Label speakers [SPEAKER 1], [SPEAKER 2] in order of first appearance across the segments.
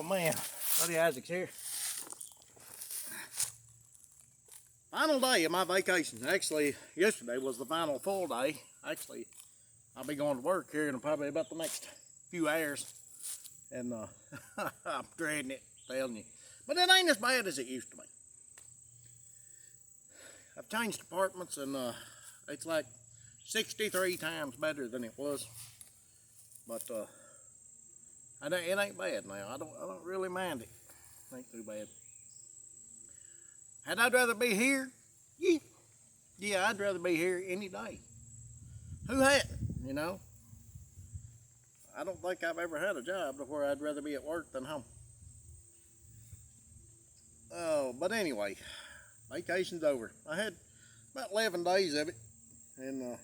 [SPEAKER 1] man, Buddy Isaac's here. Final day of my vacation. Actually, yesterday was the final full day. Actually, I'll be going to work here in probably about the next few hours. And I'm dreading it, telling you. But it ain't as bad as it used to be. I've changed apartments and it's like 63 times better than it was. But it ain't bad now. I don't really mind it. Ain't too bad. Had I'd rather be here? Yeah, I'd rather be here any day. Who hadn't, you know? I don't think I've ever had a job where I'd rather be at work than home. Oh, but anyway, vacation's over. I had about 11 days of it, and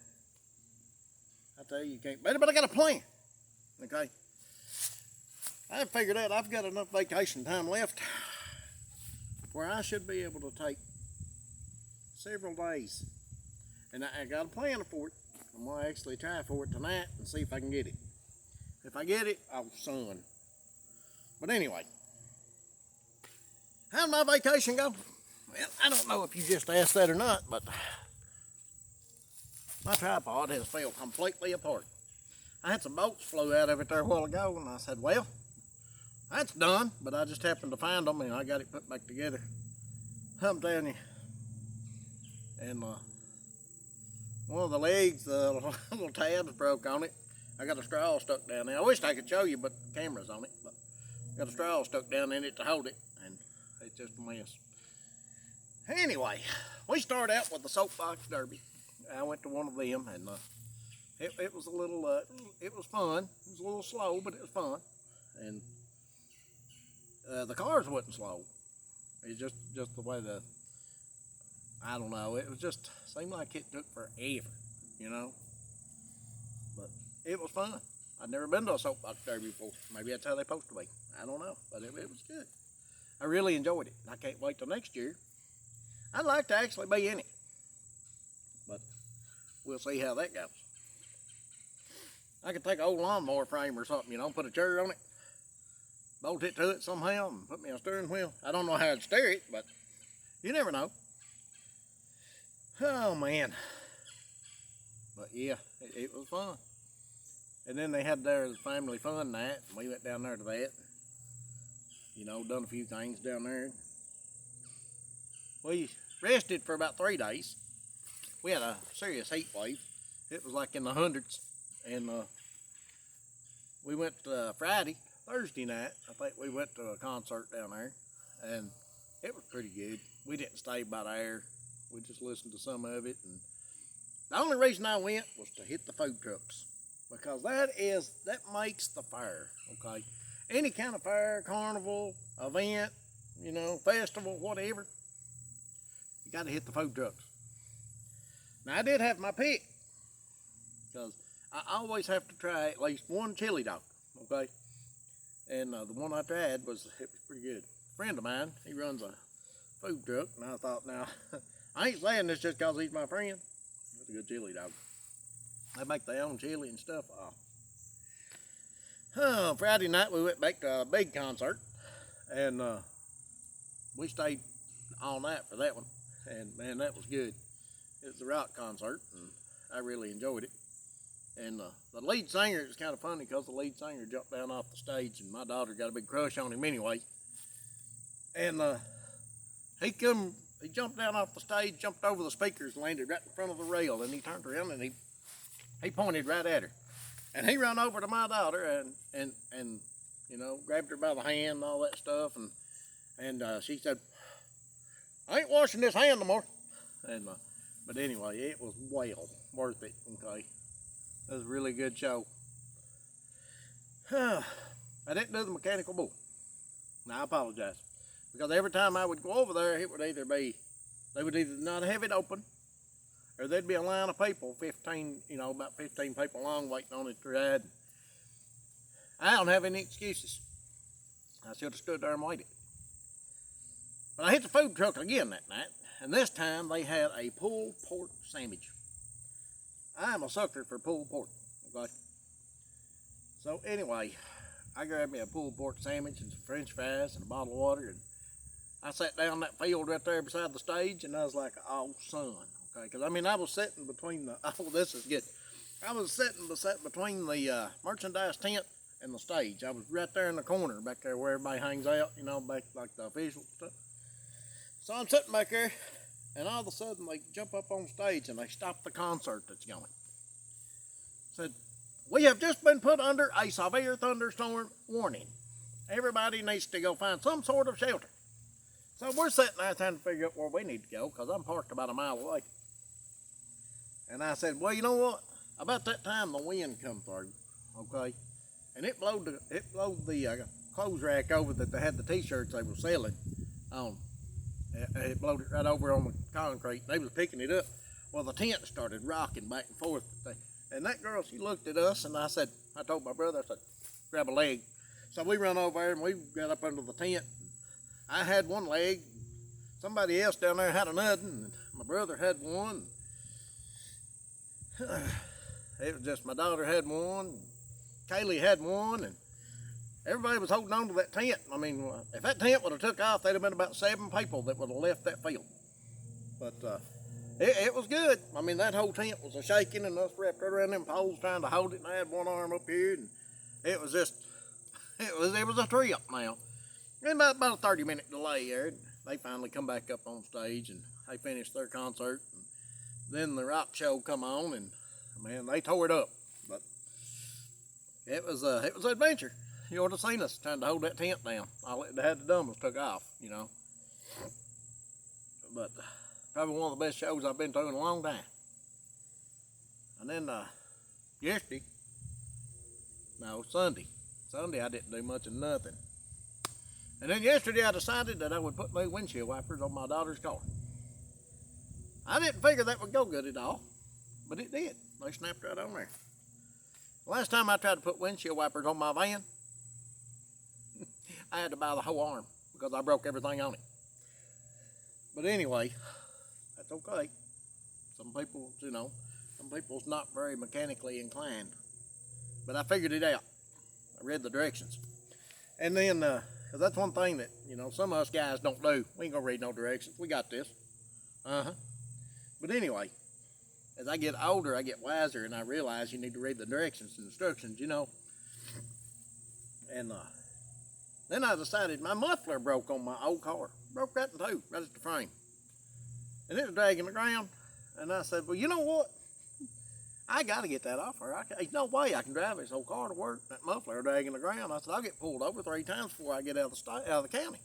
[SPEAKER 1] I tell you can't better, but I got a plan, okay? I figured out I've got enough vacation time left where I should be able to take several days, and I got a plan for it. I'm gonna actually try for it tonight and see if I can get it. If I get it, I'll son. But anyway, how'd my vacation go? Well, I don't know if you just asked that or not, but my tripod has fell completely apart. I had some bolts flew out of it there a while ago, and I said, well, that's done, but I just happened to find them, and I got it put back together. I'm telling you. And one of the legs, the little tabs broke on it. I got a straw stuck down there. I wish I could show you, but the camera's on it. But got a straw stuck down in it to hold it, and it's just a mess. Anyway, we start out with the soapbox derby. I went to one of them, and it was a little, it was fun. It was a little slow, but it was fun. And the cars wasn't slow. It's just the way I don't know. It was just seemed like it took forever, you know. But it was fun. I'd never been to a soapbox derby before. Maybe that's how they're supposed to be. I don't know, but it was good. I really enjoyed it. I can't wait till next year. I'd like to actually be in it, but we'll see how that goes. I could take an old lawnmower frame or something, you know, put a chair on it, bolt it to it somehow, and put me a steering wheel. I don't know how I'd steer it, but you never know. Oh, man. But, yeah, it was fun. And then they had their family fun night, and we went down there to that. You know, done a few things down there. We rested for about 3 days. We had a serious heat wave. It was like in the hundreds. And we went Thursday night, I think we went to a concert down there. And it was pretty good. We didn't stay by there. We just listened to some of it. And the only reason I went was to hit the food trucks. Because that makes the fair, okay? Any kind of fair, carnival, event, you know, festival, whatever, you got to hit the food trucks. Now, I did have my pick, because I always have to try at least one chili dog, okay? And the one I tried was pretty good. A friend of mine, he runs a food truck, and I thought, now, I ain't saying this just because he's my friend. It's a good chili dog. They make their own chili and stuff. Oh, Friday night we went back to a big concert, and we stayed all night for that one. And man, that was good. It was a rock concert, and I really enjoyed it. And the lead singer, it was kind of funny because the lead singer jumped down off the stage, and my daughter got a big crush on him anyway. And he jumped down off the stage, jumped over the speakers, landed right in front of the rail, and he turned around and he pointed right at her. And he ran over to my daughter and you know, grabbed her by the hand and all that stuff, and she said, I ain't washing this hand no more. And but anyway, it was well worth it, okay? It was a really good show. I didn't do the mechanical bull. Now, I apologize. Because every time I would go over there, it would either be, they would either not have it open, or there'd be a line of people, 15, you know, about 15 people long waiting on it to ride. I don't have any excuses. I should have stood there and waited. But I hit the food truck again that night, and this time they had a pulled pork sandwich. I'm a sucker for pulled pork, okay? So anyway, I grabbed me a pulled pork sandwich and some French fries and a bottle of water, and I sat down in that field right there beside the stage, and I was like, oh, son, okay? Because, I mean, I was sitting between the, oh, this is good. I was sitting between the merchandise tent and the stage. I was right there in the corner back there where everybody hangs out, you know, back like the official stuff. So I'm sitting back there, and all of a sudden they jump up on stage and they stop the concert that's going. Said, we have just been put under a severe thunderstorm warning. Everybody needs to go find some sort of shelter. So we're sitting there trying to figure out where we need to go, because I'm parked about a mile away. And I said, well, you know what? About that time the wind come through, okay? And it blowed the clothes rack over that they had the t-shirts they were selling on. It blowed it right over on the concrete. They was picking it up. Well, the tent started rocking back and forth. And that girl, she looked at us, and I told my brother, I said, grab a leg. So we run over there, and we got up under the tent. I had one leg. Somebody else down there had another, and my brother had one. It was just my daughter had one, Kaylee had one, and everybody was holding on to that tent. I mean, if that tent would have took off, there'd have been about 7 people that would have left that field. But it was good. I mean, that whole tent was a shaking, and us wrapped right around them poles trying to hold it, and I had one arm up here, and it was just, it was a trip now. And about a 30-minute delay there, they finally come back up on stage, and they finished their concert. And then the rock show come on, and man, they tore it up. But it was an adventure. You ought to have seen us trying to hold that tent down. All it had to done was took off, you know. But probably one of the best shows I've been to in a long time. And then Sunday I didn't do much of nothing. And then yesterday I decided that I would put my windshield wipers on my daughter's car. I didn't figure that would go good at all, but it did. They snapped right on there. Last time I tried to put windshield wipers on my van, I had to buy the whole arm because I broke everything on it. But anyway, that's okay. Some people's not very mechanically inclined. But I figured it out. I read the directions. And then, because that's one thing that, you know, some of us guys don't do. We ain't gonna read no directions. We got this. But anyway, as I get older, I get wiser, and I realize you need to read the directions and instructions, you know. And then I decided my muffler broke on my old car. Broke right in two, right at the frame. And it was dragging the ground. And I said, well, you know what? I got to get that off her. There's no way I can drive this whole car to work. That muffler dragging the ground. I said, I'll get pulled over 3 times before I get out of the county.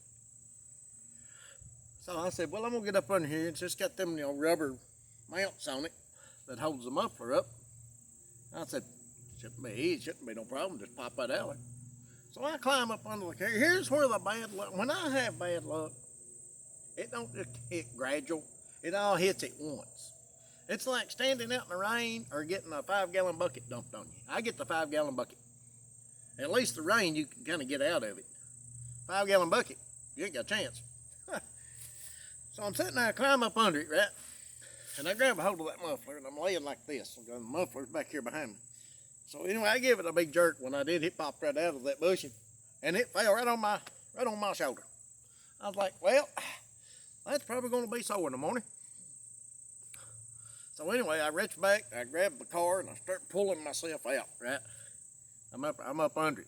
[SPEAKER 1] So I said, well, I'm going to get up under here. It's just got them, you know, rubber mounts on it that holds the muffler up. I said, shouldn't be no problem. Just pop that out. So I climb up under the car. Here's where the bad luck, when I have bad luck, it don't just hit gradual. It all hits at once. It's like standing out in the rain or getting a 5-gallon bucket dumped on you. I get the 5-gallon bucket. At least the rain, you can kind of get out of it. 5-gallon bucket, you ain't got a chance. So I'm sitting there, I climb up under it, right? And I grab a hold of that muffler, and I'm laying like this. The muffler's back here behind me. So anyway, I give it a big jerk. When I did, it popped right out of that bushing, and it fell right on my shoulder. I was like, well, that's probably going to be sore in the morning. So anyway, I reach back, I grab the car, and I start pulling myself out, right? I'm up under it.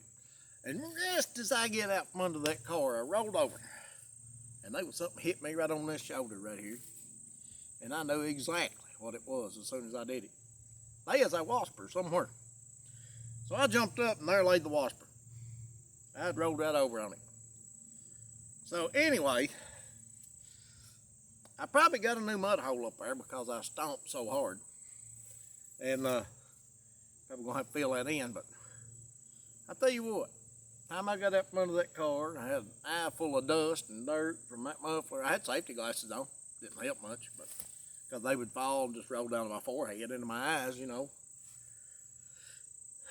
[SPEAKER 1] And just as I get out from under that car, I rolled over. And there was something hit me right on this shoulder right here. And I knew exactly what it was as soon as I did it. There's a wasper somewhere. So I jumped up, and there lay the wasper. I'd rolled right over on it. So anyway, I probably got a new mud hole up there because I stomped so hard. And probably gonna have to fill that in, but I tell you what, time I got up from under that car, I had an eye full of dust and dirt from that muffler. I had safety glasses on, didn't help much, but because they would fall and just roll down to my forehead into my eyes, you know.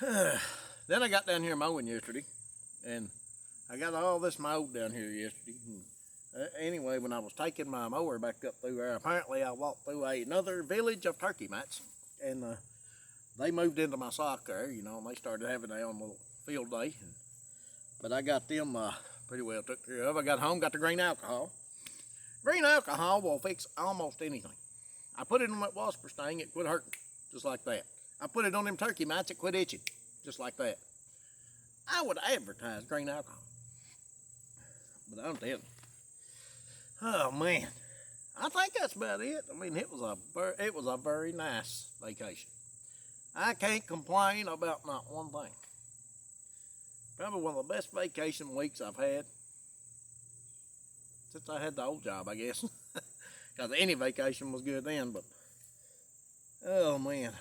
[SPEAKER 1] Then I got down here mowing yesterday, and I got all this mowed down here yesterday. Anyway, when I was taking my mower back up through there, apparently I walked through another village of turkey mats, and they moved into my sock there, you know, and they started having their own little field day. And But I got them pretty well took care of. I got home, got the green alcohol. Green alcohol will fix almost anything. I put it on that wasper sting, it quit hurting, just like that. I put it on them turkey mites, it quit itching, just like that. I would advertise green alcohol. But I'm telling you. Oh man. I think that's about it. I mean, it was a very nice vacation. I can't complain about not one thing. Probably one of the best vacation weeks I've had since I had the old job, I guess. Because any vacation was good then, but oh man.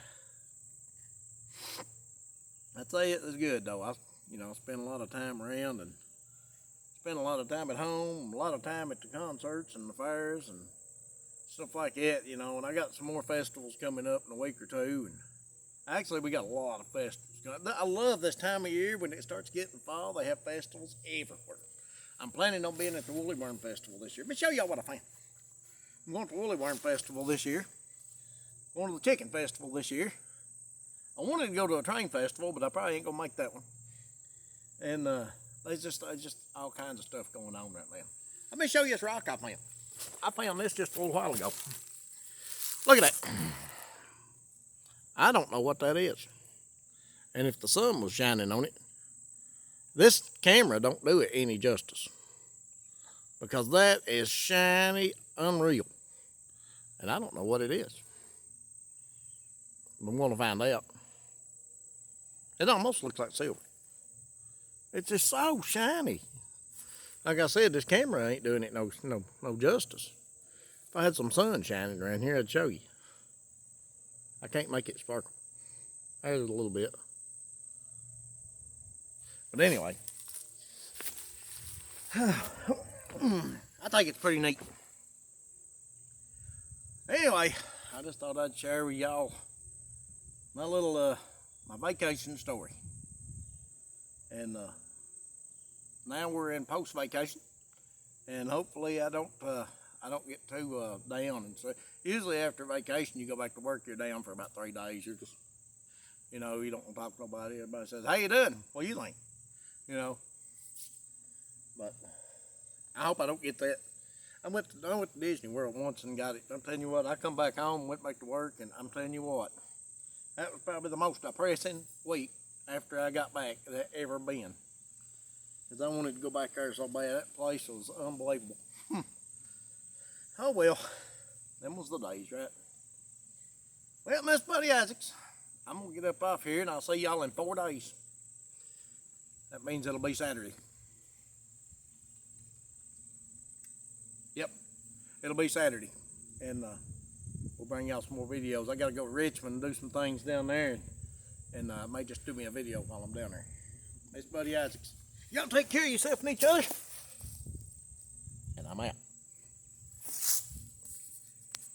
[SPEAKER 1] I'd say it was good though. I spent a lot of time around and spent a lot of time at home, a lot of time at the concerts and the fairs and stuff like that, and I got some more festivals coming up in a week or two, and actually we got a lot of festivals. I love this time of year when it starts getting fall. They have festivals everywhere. I'm planning on being at the Woolly Worm Festival this year. Let me show y'all what I found. I'm going to the Woolly Worm Festival this year. Going to the Chicken Festival this year. I wanted to go to a train festival, but I probably ain't gonna make that one. And there's just all kinds of stuff going on right now. Let me show you this rock I found. I found this just a little while ago. Look at that. I don't know what that is. And if the sun was shining on it, this camera don't do it any justice. Because that is shiny, unreal. And I don't know what it is. I'm going to find out. It almost looks like silver. It's just so shiny. Like I said, this camera ain't doing it no justice. If I had some sun shining around here, I'd show you. I can't make it sparkle. There's a little bit. But anyway, I think it's pretty neat. Anyway, I just thought I'd share with y'all my little my vacation story. And now we're in post-vacation, and hopefully I don't get too down. And so usually after vacation, you go back to work, you're down for about 3 days. You're just, you don't want to talk to nobody. Everybody says, "How you doing? What do you think?" But I hope I don't get that. I went to Disney World once and got it. I'm telling you what, I come back home, went back to work, and I'm telling you what, that was probably the most depressing week after I got back that ever been. Because I wanted to go back there so bad. That place was unbelievable. Oh well, them was the days, right? Well, Miss Buddy Isaacs, I'm going to get up off here and I'll see y'all in 4 days. That means it'll be Saturday. Yep, it'll be Saturday. And we'll bring y'all some more videos. I got to go to Richmond and do some things down there. And I may just do me a video while I'm down there. Miss Buddy Isaacs. Y'all take care of yourself and each other. And I'm out.